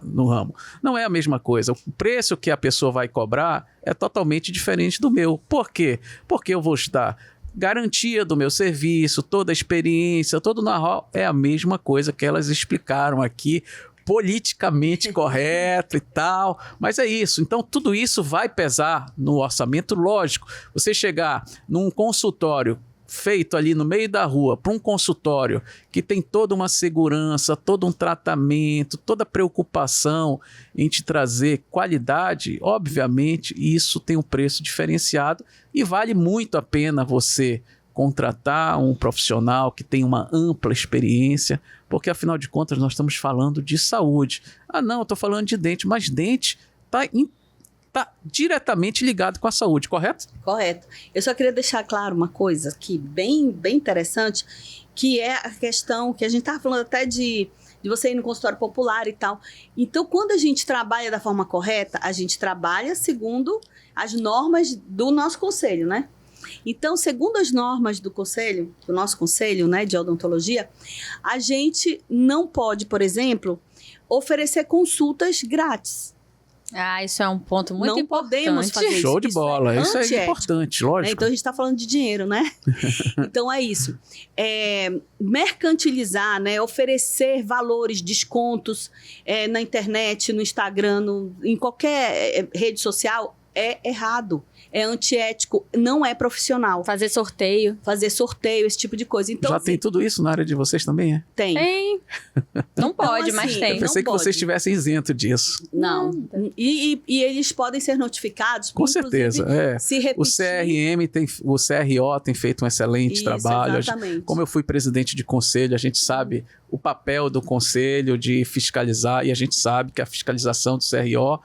[SPEAKER 1] no ramo. Não é a mesma coisa. O preço que a pessoa vai cobrar é totalmente diferente do meu. Por quê? Porque eu vou estar garantia do meu serviço, toda a experiência, todo o know-how é a mesma coisa que elas explicaram aqui, politicamente correto e tal, mas é isso. Então, tudo isso vai pesar no orçamento, lógico. Você chegar num consultório feito ali no meio da rua, para um consultório que tem toda uma segurança, todo um tratamento, toda preocupação em te trazer qualidade, obviamente, isso tem um preço diferenciado e vale muito a pena você contratar um profissional que tem uma ampla experiência, porque afinal de contas nós estamos falando de saúde. Ah não, eu estou falando de dente, mas dente está diretamente ligado com a saúde, correto?
[SPEAKER 2] Correto. Eu só queria deixar claro uma coisa aqui bem, bem interessante, que é a questão que a gente estava falando até de você ir no consultório popular e tal. Então, quando a gente trabalha da forma correta, a gente trabalha segundo as normas do nosso conselho, né? Então, segundo as normas do nosso conselho, né, de odontologia, a gente não pode, por exemplo, oferecer consultas grátis.
[SPEAKER 3] Isso é um ponto muito
[SPEAKER 2] não
[SPEAKER 3] importante.
[SPEAKER 2] Podemos fazer isso.
[SPEAKER 1] Show de bola. Isso é
[SPEAKER 2] antiético,
[SPEAKER 1] importante, lógico.
[SPEAKER 2] Então, a gente está falando de dinheiro, né? Então, é isso. Mercantilizar, né? Oferecer valores, descontos na internet, no Instagram, em qualquer rede social, é errado. É antiético, não é profissional.
[SPEAKER 3] Fazer sorteio,
[SPEAKER 2] esse tipo de coisa. Então,
[SPEAKER 1] já
[SPEAKER 2] assim,
[SPEAKER 1] tem tudo isso na área de vocês também, é?
[SPEAKER 2] Tem.
[SPEAKER 3] Não pode,
[SPEAKER 2] assim,
[SPEAKER 3] mas tem.
[SPEAKER 1] Eu pensei que vocês estivessem isento disso.
[SPEAKER 2] Não. E eles podem ser notificados.
[SPEAKER 1] Com certeza,
[SPEAKER 2] Se repetir.
[SPEAKER 1] O CRO tem feito um excelente trabalho.
[SPEAKER 2] Exatamente.
[SPEAKER 1] Como eu fui presidente de conselho, a gente sabe o papel do conselho de fiscalizar, e a gente sabe que a fiscalização do CRO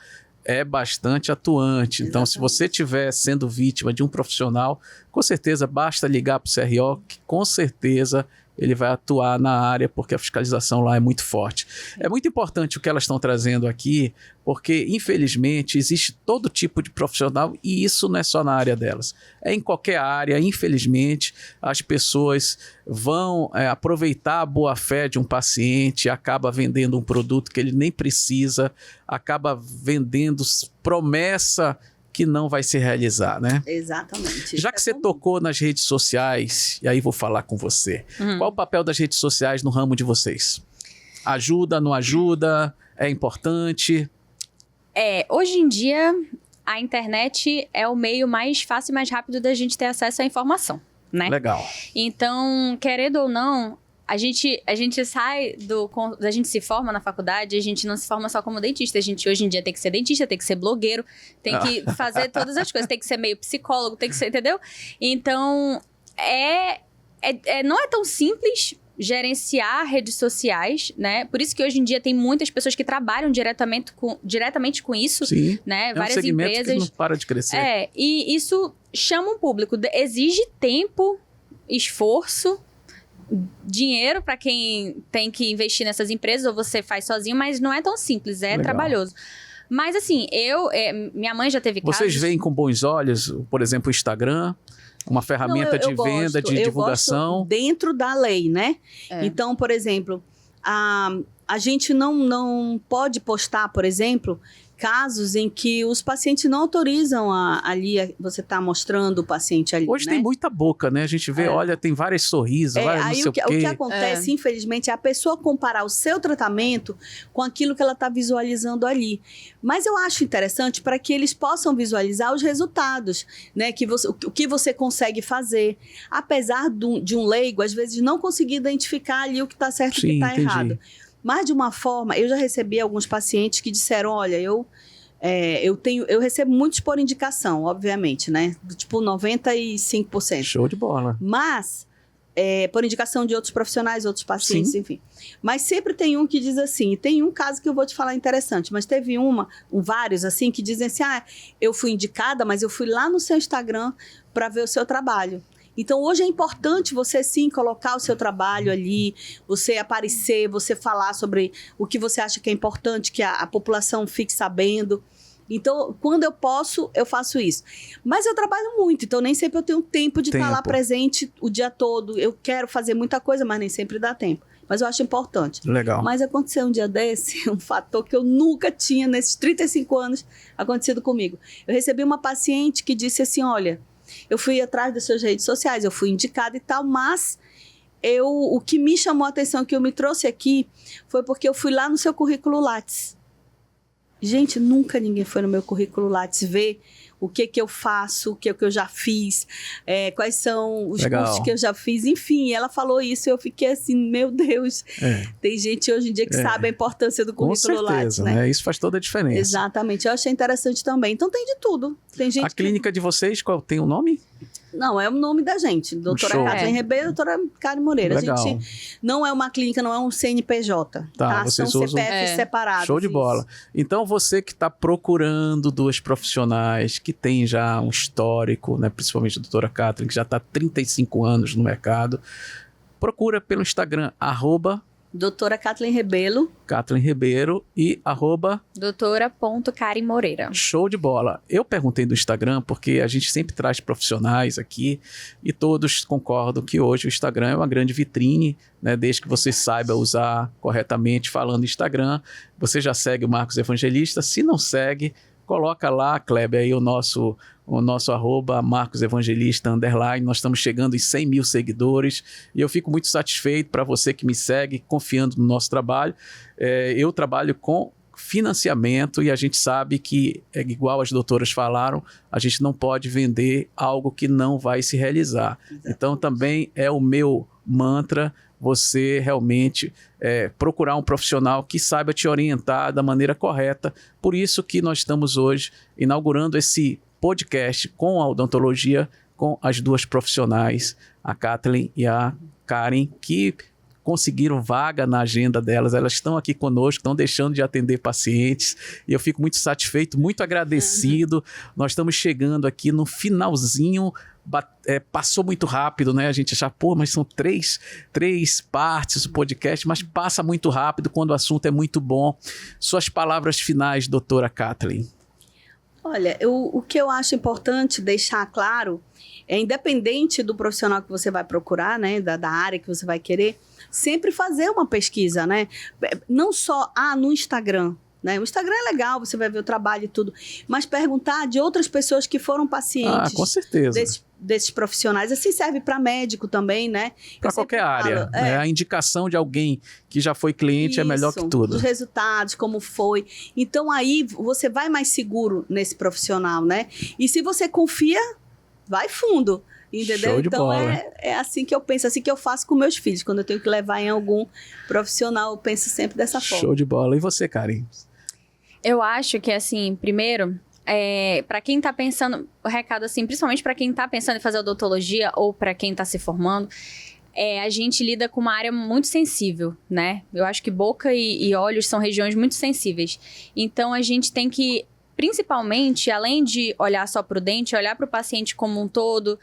[SPEAKER 1] é bastante atuante. Então, se você estiver sendo vítima de um profissional, com certeza basta ligar para o CRO, que com certeza ele vai atuar na área, porque a fiscalização lá é muito forte. É muito importante o que elas estão trazendo aqui, porque, infelizmente, existe todo tipo de profissional, e isso não é só na área delas. É em qualquer área, infelizmente, as pessoas vão aproveitar a boa-fé de um paciente, acaba vendendo um produto que ele nem precisa, acaba vendendo promessa que não vai se realizar, né?
[SPEAKER 2] Exatamente.
[SPEAKER 1] Já que você tocou nas redes sociais, e aí vou falar com você, qual o papel das redes sociais no ramo de vocês? Ajuda, não ajuda? É importante?
[SPEAKER 3] Hoje em dia, a internet é o meio mais fácil e mais rápido da gente ter acesso à informação, né?
[SPEAKER 1] Legal.
[SPEAKER 3] Então, querendo ou não, a gente sai a gente se forma na faculdade, a gente não se forma só como dentista. A gente hoje em dia tem que ser dentista, tem que ser blogueiro, tem que fazer todas as coisas, tem que ser meio psicólogo, tem que ser, entendeu? Então, não é tão simples gerenciar redes sociais, né? Por isso que hoje em dia tem muitas pessoas que trabalham diretamente com isso.
[SPEAKER 1] Sim,
[SPEAKER 3] né?
[SPEAKER 1] Várias empresas que não para de crescer.
[SPEAKER 3] E isso chama um público, exige tempo, esforço, dinheiro para quem tem que investir nessas empresas, ou você faz sozinho, mas não é tão simples,
[SPEAKER 1] Legal.
[SPEAKER 3] trabalhoso. Mas assim, minha mãe já teve casos...
[SPEAKER 1] Vocês veem com bons olhos, por exemplo, o Instagram, uma ferramenta de venda, de divulgação?
[SPEAKER 2] Gosto dentro da lei, né? Então, por exemplo, a gente não pode postar, por exemplo, casos em que os pacientes não autorizam você tá mostrando o paciente ali,
[SPEAKER 1] Hoje
[SPEAKER 2] né?
[SPEAKER 1] tem muita boca, né? A gente vê, olha, tem vários sorrisos, vários não sei o quê.
[SPEAKER 2] O que acontece, infelizmente, é a pessoa comparar o seu tratamento com aquilo que ela está visualizando ali. Mas eu acho interessante para que eles possam visualizar os resultados, né? O que você consegue fazer. Apesar de um leigo, às vezes, não conseguir identificar ali o que está certo e o que está errado. Mas, de uma forma, eu já recebi alguns pacientes que disseram, olha, eu recebo muitos por indicação, obviamente, né? Tipo 95%.
[SPEAKER 1] Show de bola.
[SPEAKER 2] Mas, por indicação de outros profissionais, outros pacientes, enfim. Mas sempre tem um que diz assim, tem um caso que eu vou te falar interessante, mas teve vários assim, que dizem assim, eu fui indicada, mas eu fui lá no seu Instagram para ver o seu trabalho. Então, hoje é importante você, sim, colocar o seu trabalho ali, você aparecer, você falar sobre o que você acha que é importante, que a população fique sabendo. Então, quando eu posso, eu faço isso. Mas eu trabalho muito, então nem sempre eu tenho tempo de estar lá presente o dia todo. Eu quero fazer muita coisa, mas nem sempre dá tempo. Mas eu acho importante.
[SPEAKER 1] Legal.
[SPEAKER 2] Mas aconteceu um dia desse, um fator que eu nunca tinha nesses 35 anos acontecido comigo. Eu recebi uma paciente que disse assim, olha... Eu fui atrás das suas redes sociais, eu fui indicada e tal, mas o que me chamou a atenção, que eu me trouxe aqui, foi porque eu fui lá no seu currículo Lattes. Gente, nunca ninguém foi no meu currículo Lattes ver o que eu faço, o que eu já fiz, quais são os cursos que eu já fiz. Enfim, ela falou isso e eu fiquei assim, meu Deus. Tem gente hoje em dia que sabe a importância do currículo Lattes, né?
[SPEAKER 1] Isso faz toda a diferença.
[SPEAKER 2] Exatamente, eu achei interessante também. Então tem de tudo. Tem gente
[SPEAKER 1] a clínica de vocês, qual tem o nome?
[SPEAKER 2] Não, é o nome da gente. Doutora Kathleen Ribeiro e doutora Karen Moreira.
[SPEAKER 1] Legal.
[SPEAKER 2] A gente não é uma clínica, não é um CNPJ.
[SPEAKER 1] Tá?
[SPEAKER 2] São CPFs separados.
[SPEAKER 1] Show de bola. Então, você que está procurando duas profissionais que tem já um histórico, né, principalmente a doutora Kathleen, que já está há 35 anos no mercado, procura pelo Instagram,
[SPEAKER 2] Doutora Kathleen Rebelo.
[SPEAKER 1] Kathleen Ribeiro e
[SPEAKER 3] doutora.Karen Moreira.
[SPEAKER 1] Show de bola. Eu perguntei do Instagram porque a gente sempre traz profissionais aqui e todos concordam que hoje o Instagram é uma grande vitrine, né? Desde que você saiba usar corretamente. Falando Instagram, você já segue o Marcos Evangelista. Se não segue, coloca lá, Kleber, aí o nosso @Marcos Evangelista _ nós estamos chegando em 100 mil seguidores e eu fico muito satisfeito. Para você que me segue, confiando no nosso trabalho. Eu trabalho com financiamento e a gente sabe que, igual as doutoras falaram, a gente não pode vender algo que não vai se realizar. Exatamente. Então também é o meu mantra, você realmente procurar um profissional que saiba te orientar da maneira correta. Por isso que nós estamos hoje inaugurando esse podcast com a odontologia, com as duas profissionais, a Kathleen e a Karen, que conseguiram vaga na agenda delas. Elas estão aqui conosco, estão deixando de atender pacientes e eu fico muito satisfeito, muito agradecido. Nós estamos chegando aqui no finalzinho. Passou muito rápido, né? A gente achava, mas são três partes do podcast, mas passa muito rápido quando o assunto é muito bom. Suas palavras finais, doutora Kathleen.
[SPEAKER 2] Olha, o que eu acho importante deixar claro independente do profissional que você vai procurar, né? Da área que você vai querer, sempre fazer uma pesquisa, né? Não só no Instagram. Né? O Instagram é legal, você vai ver o trabalho e tudo, mas perguntar de outras pessoas que foram pacientes
[SPEAKER 1] com certeza.
[SPEAKER 2] Desses profissionais. Assim serve para médico também, né?
[SPEAKER 1] Para qualquer área. Né? A indicação de alguém que já foi cliente é melhor que tudo.
[SPEAKER 2] Os resultados, como foi. Então aí você vai mais seguro nesse profissional, né? E se você confia, vai fundo. Entendeu?
[SPEAKER 1] Show de
[SPEAKER 2] então
[SPEAKER 1] bola.
[SPEAKER 2] É assim que eu penso, assim que eu faço com meus filhos. Quando eu tenho que levar em algum profissional, eu penso sempre dessa forma.
[SPEAKER 1] Show de bola. E você, Karen?
[SPEAKER 3] Eu acho que, assim, primeiro, para quem tá pensando, o recado, assim, principalmente para quem tá pensando em fazer odontologia ou para quem tá se formando, a gente lida com uma área muito sensível, né? Eu acho que boca e olhos são regiões muito sensíveis. Então, a gente tem que, principalmente, além de olhar só para o dente, olhar para o paciente como um todo,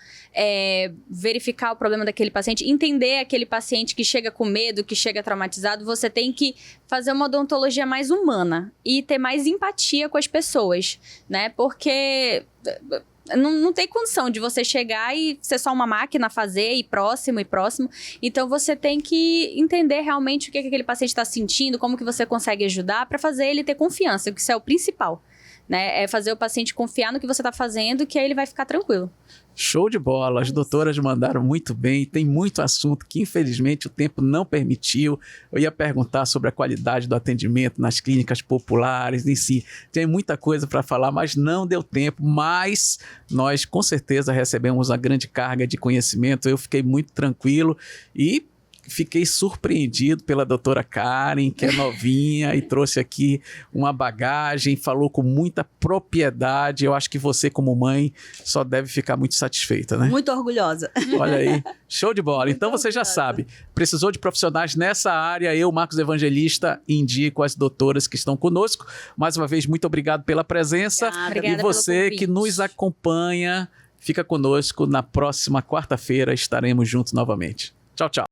[SPEAKER 3] verificar o problema daquele paciente, entender aquele paciente que chega com medo, que chega traumatizado. Você tem que fazer uma odontologia mais humana e ter mais empatia com as pessoas, né? Porque não tem condição de você chegar e ser só uma máquina, fazer e próximo. Então, você tem que entender realmente o que aquele paciente está sentindo, como que você consegue ajudar para fazer ele ter confiança, que isso é o principal. Né? É fazer o paciente confiar no que você está fazendo, que aí ele vai ficar tranquilo.
[SPEAKER 1] Show de bola, as doutoras mandaram muito bem, tem muito assunto que infelizmente o tempo não permitiu. Eu ia perguntar sobre a qualidade do atendimento nas clínicas populares em si, tem muita coisa para falar, mas não deu tempo, mas nós com certeza recebemos uma grande carga de conhecimento. Eu fiquei muito tranquilo e fiquei surpreendido pela doutora Karen, que é novinha e trouxe aqui uma bagagem, falou com muita propriedade. Eu acho que você, como mãe, só deve ficar muito satisfeita, né?
[SPEAKER 2] Muito orgulhosa.
[SPEAKER 1] Olha aí, show de bola. Então você já sabe, precisou de profissionais nessa área, eu, Marcos Evangelista, indico as doutoras que estão conosco. Mais uma vez, muito obrigado pela presença.
[SPEAKER 3] Obrigada
[SPEAKER 1] e você que nos acompanha, fica conosco. Na próxima quarta-feira estaremos juntos novamente. Tchau, tchau.